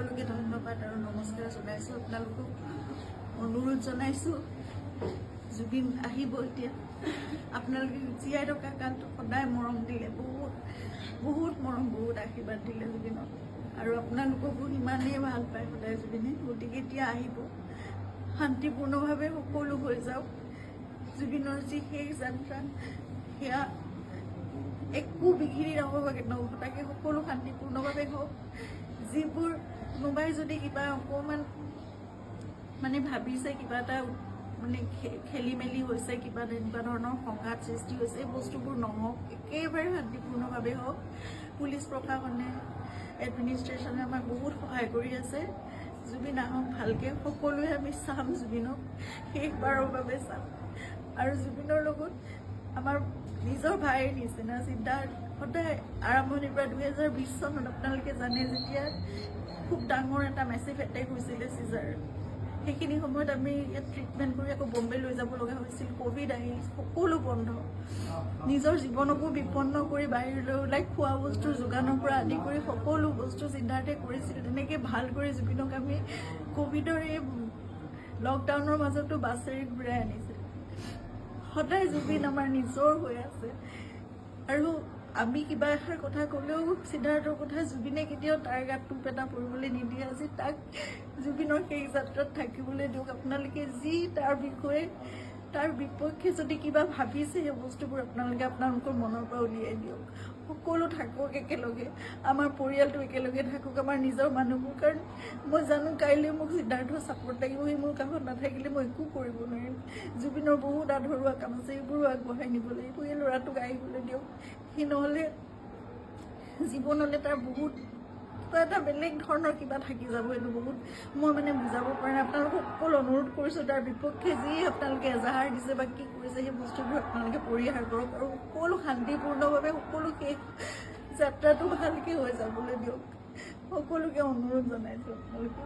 সকলোকে ধন্যবাদ আৰু নমস্কাৰ জনাইছোঁ। আপোনালোকক অনুৰোধ জনাইছোঁ, জুবিন আহিব এতিয়া। আপোনালোকে জীয়াই থকা কালটো সদায় মৰম দিলে, বহুত মৰম, বহুত আশীৰ্বাদ দিলে জুবিনক, আৰু আপোনালোককো ইমানেই ভাল পায় সদায় জুবিনে। গতিকে এতিয়া আহিব, শান্তিপূৰ্ণভাৱে সকলো হৈ যাওক। জুবিনৰ যি শেষ যাত্ৰা, সেয়া একো বিঘিনি নহ'বাকে তাকে সকলো শান্তিপূৰ্ণভাৱে হওক। যিবোৰ কোনোবাই যদি কিবা অকণমান মানে ভাবিছে, কিবা এটা মানে খেলি মেলি হৈছে, কিবা তেনেকুৱা ধৰণৰ সংঘাত সৃষ্টি হৈছে, এই বস্তুবোৰ নহওক, একেবাৰে শান্তিপূৰ্ণভাৱে হওক। পুলিচ প্ৰশাসনে, এডমিনিষ্ট্ৰেশ্যনে আমাক বহুত সহায় কৰি আছে। জুবিন আহক ভালকৈ, সকলোৱে আমি চাম জুবিনক, শেষবাৰৰ বাবে চাম। আৰু জুবিনৰ লগত আমাৰ নিজৰ ভাইৰ নিচিনা চিন্তা সদায় আৰম্ভণিৰ পৰা 2020 চনত আপোনালোকে জানে, যেতিয়া খুব ডাঙৰ এটা মেচিভ এটেক হৈছিলে চিজাৰ, সেইখিনি সময়ত আমি ইয়াত ট্ৰিটমেণ্ট কৰি আকৌ বম্বে লৈ যাব লগা হৈছিল। ক'ভিড আহিল, সকলো বন্ধ, নিজৰ জীৱনকো বিপন্ন কৰি বাহিৰলৈ ওলাই খোৱা বস্তুৰ যোগানৰ পৰা আদি কৰি সকলো বস্তু চিন্তাৰ্থে কৰিছিল। তেনেকৈ ভাল কৰি জুবিনক আমি ক'ভিডৰ এই লকডাউনৰ মাজতো বাছেৰে ঘূৰাই আনিছিল। সদায় জুবিন আমাৰ নিজৰ হৈ আছে, আৰু আমি কিবা এষাৰ কথা ক'লেও সিদ্ধাৰ্থৰ কথা জুবিনে কেতিয়াও তাৰ গাত টোপ এটা পৰিবলৈ নিদিয়ে। আজি তাক জুবিনৰ সেই যাত্ৰাত থাকিবলৈ দিয়ক। আপোনালোকে যি তাৰ বিষয়ে, তাৰ বিপক্ষে যদি কিবা ভাবিছে, সেই বস্তুবোৰ আপোনালোকে আপোনালোকৰ মনৰ পৰা উলিয়াই দিয়ক। সকলো থাকক একেলগে, আমাৰ পৰিয়ালটো একেলগে থাকক, আমাৰ নিজৰ মানুহবোৰ। কাৰণ মই জানো কাইলৈ মোক সিদ্ধাৰ্থৰ ছাপোৰ্ট লাগিব, সি মোৰ কাষত নাথাকিলে মই একো কৰিব নোৱাৰিম। জুবিনৰ বহুত আধৰুৱা কাম আছে, এইবোৰো আগবঢ়াই নিব লাগিব। এই ল'ৰাটোক আহিবলৈ দিয়ক, সি নহ'লে জীৱনলৈ তাৰ বহুত এটা বেলেগ ধৰণৰ কিবা থাকি যাব। এইটো বহুত মই মানে বুজাব পৰা নাই। আপোনালোকক সকলো অনুৰোধ কৰিছোঁ, তাৰ বিপক্ষে যি আপোনালোকে এজাহাৰ দিছে বা কি কৰিছে, সেই বস্তুবোৰ আপোনালোকে পৰিহাৰ কৰক, আৰু সকলো শান্তিপূৰ্ণভাৱে সকলো শেষ যাত্ৰাটো ভালকৈ হৈ যাবলৈ দিয়ক। সকলোকে অনুৰোধ জনাইছোঁ আপোনালোকে।